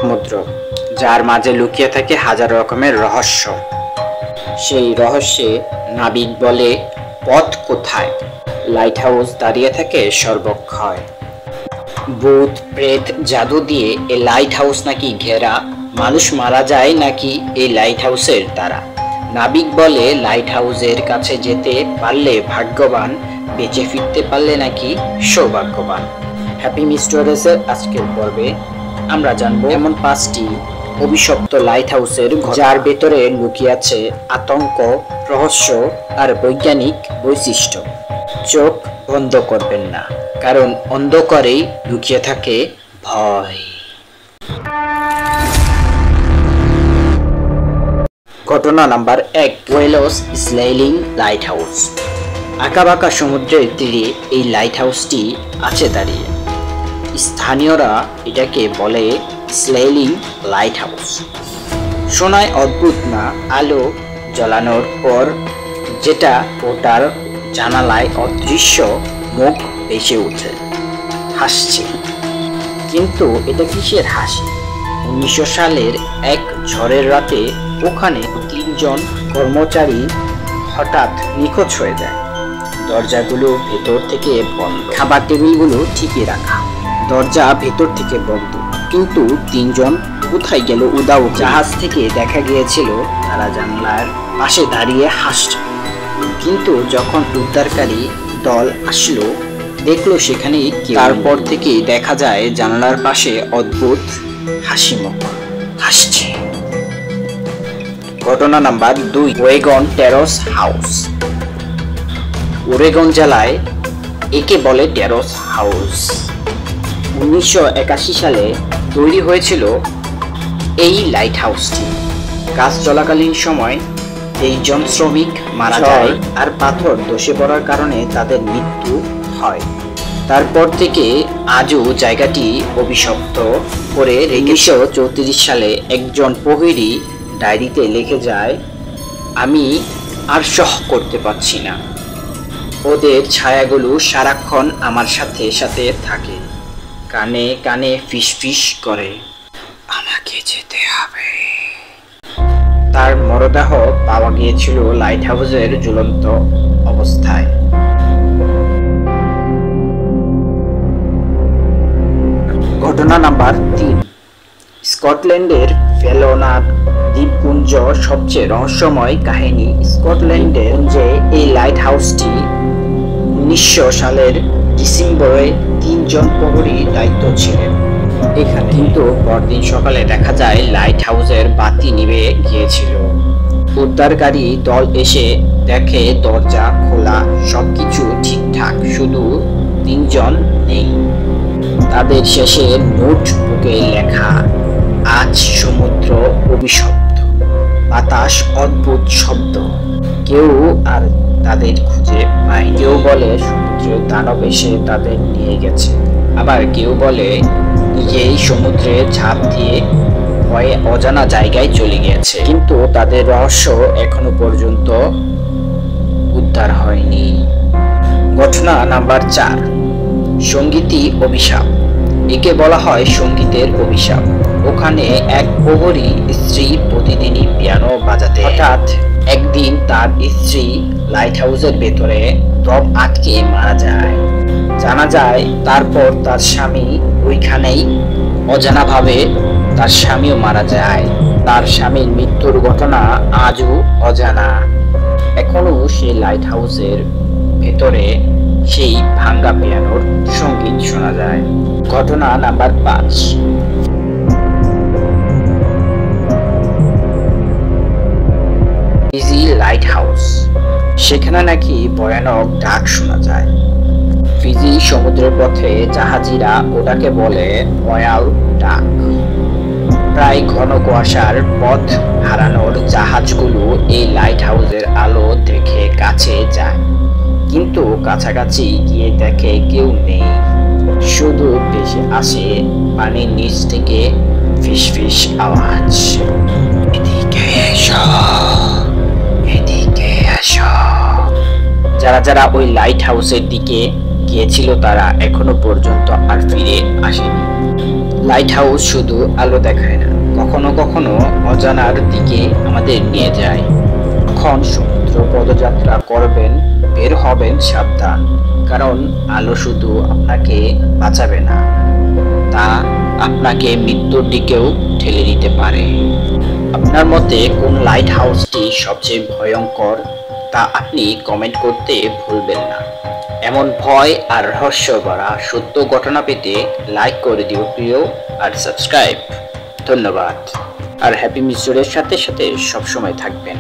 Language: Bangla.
সমুদ্র, যার মাঝে লুকিয়ে থাকে হাজার রকমের রহস্য। সেই রহস্যে নাবিক বলে, পথ কোথায়? লাইট হাউস দাঁড়িয়ে থাকে সর্বক্ষয়। ভূত প্রেত জাদু দিয়ে এই লাইট হাউস নাকি ঘেরা। মানুষ মারা যায় নাকি এই লাইট হাউসের দ্বারা। নাবিক বলে, লাইট হাউসের কাছে যেতে পারলে ভাগ্যবান, বেঁচে ফিরতে পারলে নাকি সৌভাগ্যবান। হ্যাপি মিস্টারেসের আজকের পর্বে আমরা জানবো এমন 5টি অভিশপ্ত লাইট হাউসের, যার ভেতরে লুকিয়ে আছে আতঙ্ক, রহস্য আর বৈজ্ঞানিক বৈশিষ্ট্য। চোখ বন্ধ করবেন না, কারণ অন্ধকারেই লুকিয়ে থাকে ভয়। ঘটনা নাম্বার 1, ওয়েলস স্লেইলিং লাইট হাউস। আঁকাবাঁকা সমুদ্রের তীরে এই লাইট হাউসটি আছে দাঁড়িয়ে। স্থানীয়রা এটাকে বলে স্লেইলিং লাইট হাউস। শোনায় অদ্ভুত না? আলো জ্বালানোর পর যেটা ওটার জানালায় অদৃশ্য মুখ ভেসে উঠে, হাসছে। কিন্তু এটা কিসের হাসি? 1900 সালের এক ঝড়ের রাতে ওখানে 3 জন কর্মচারী হঠাৎ নিখোঁজ হয়ে যায়। দরজাগুলো ভেতর থেকে বন্ধ, খাবার টেবিলগুলো ঠিকই রাখা, দরজা ভেতর থেকে বন্ধ। কিন্তু 3 জন কোথায় গেল উধাও? জাহাজ থেকে দেখা গিয়েছিল তারা জানলার পাশে দাঁড়িয়ে হাসছে। কিন্তু যখন উদ্ধারকারী দল আসলো, দেখলো সেখানে কেউ। তারপর থেকে দেখা যায় জানলার পাশে অদ্ভুত হাসি মুখ হাসছে। ঘটনা নাম্বার 2, ওরেগন টেরস হাউস। ওরেগন জেলায় একে বলে টেরস হাউস। 1981 সালে তৈরি হয়েছিল এই লাইট হাউসটি। কাজ চলাকালীন সময় 23 জন শ্রমিক মারা যায় আর পাথর ধসে পড়ার কারণে তাদের মৃত্যু হয়। তারপর থেকে আজও জায়গাটি অভিশপ্ত করে রেখেছে। 1934 সালে একজন প্রহরী ডায়েরিতে লিখে যায়, আমি আর সহ করতে পারছি না। ওদের ছায়াগুলো সারাক্ষণ আমার সাথে সাথে থাকে, কানে কানে ফিসফিস করে, আমাকে যেতে হবে। তার মরদেহ পাওয়া গিয়েছিল লাইট হাউসের ঝুলন্ত অবস্থায়। ঘটনা নাম্বার 3, স্কটল্যান্ডের ফেলোনার দ্বীপপুঞ্জ সবচেয়ে রহস্যময় কাহিনী। স্কটল্যান্ডের যে এই লাইট হাউসটি 1900 সালের ডিসেম্বরে 3 জন প্রহরী দায়িত্ব ছিলেন এখানে। কিন্তু পরদিন সকালে দেখা যায় লাইট হাউসের বাতি নিভে গিয়েছিল। উদ্ধারকারী দল এসে দেখে দরজা খোলা, সবকিছু ঠিকঠাক, শুধু 3 জন নেই। তাদের শেষে নোটবুকে লেখা, আজ সমুদ্র অভিশপ্ত, বাতাস অদ্ভুত শব্দ। কেউ আর তাদের খুঁজে পায়। কেউ বলে সমুদ্রের দানব এসে তাদের নিয়ে গেছে, আবার কেউ বলে নিজেই সমুদ্রে ঝাঁপ দিয়ে ভয়ে অজানা জায়গায় চলে গিয়েছে। কিন্তু তাদের রহস্য এখনো পর্যন্ত উদ্ধার হয়নি। ঘটনা নাম্বার 4, সঙ্গীতী অভিশাপ। একে বলা হয় সঙ্গীতের অভিশাপ। ওখানে এক প্রহরী স্ত্রী প্রতিদিনই পিয়ানো বাজাতে। হঠাৎ একদিন তার স্ত্রী লাইট হাউসের ভেতরে দম আটকে মারা যায়। জানা যায় তারপর তার স্বামী ওইখানেই অজানাভাবে তার স্বামীও মারা যায়। তার স্বামীর মৃত্যুর ঘটনা আজও অজানা। এখনো সেই লাইট হাউসের ভেতরে সেই ভাঙ্গা পিয়ানোর সঙ্গীত শোনা যায়। ঘটনা নাম্বার 5, ফিজি লাইট হাউস। সেখানে নাকি ভয়ানক ডাক শোনা যায়। ফিজি সমুদ্রের পথে জাহাজিরা ওটাকে বলে রয়্যাল ডাক। প্রায় ঘন কুয়াশার পথ হারানোর জাহাজগুলো এই লাইট হাউসের আলো দেখে কাছে যায়, কিন্তু কাছাকাছি গিয়ে দেখে কেউ নেই। শুধু ভেসে আসে পানির নিচ থেকে ফিসফিস আওয়াজ, এদিকে এসো, এদিকে এসো। যারা যারা ওই লাইট হাউসের দিকে গিয়েছিল তারা এখনো পর্যন্ত আর ফিরে আসেনি। লাইট হাউস শুধু আলো দেখায় না, কখনো কখনো অজানার দিকে আমাদের নিয়ে যায়। যখন সমুদ্র পদযাত্রা করবেন, বের হবেন সাবধান, কারণ আলো শুধু আপনাকে বাঁচাবে না, তা আপনাকে মৃত্যুর দিকেও ঠেলে দিতে পারে। আপনার মতে কোন লাইট হাউসটি সবচেয়ে ভয়ঙ্কর, তা আপনি কমেন্ট করতে ভুলবেন না। এমন ভয় আর রহস্য ভরা সত্য ঘটনা পেতে লাইক করে দিও প্রিয়, আর সাবস্ক্রাইব। ধন্যবাদ। আর হ্যাপি মিশরের সাথে সাথে সবসময় থাকবেন।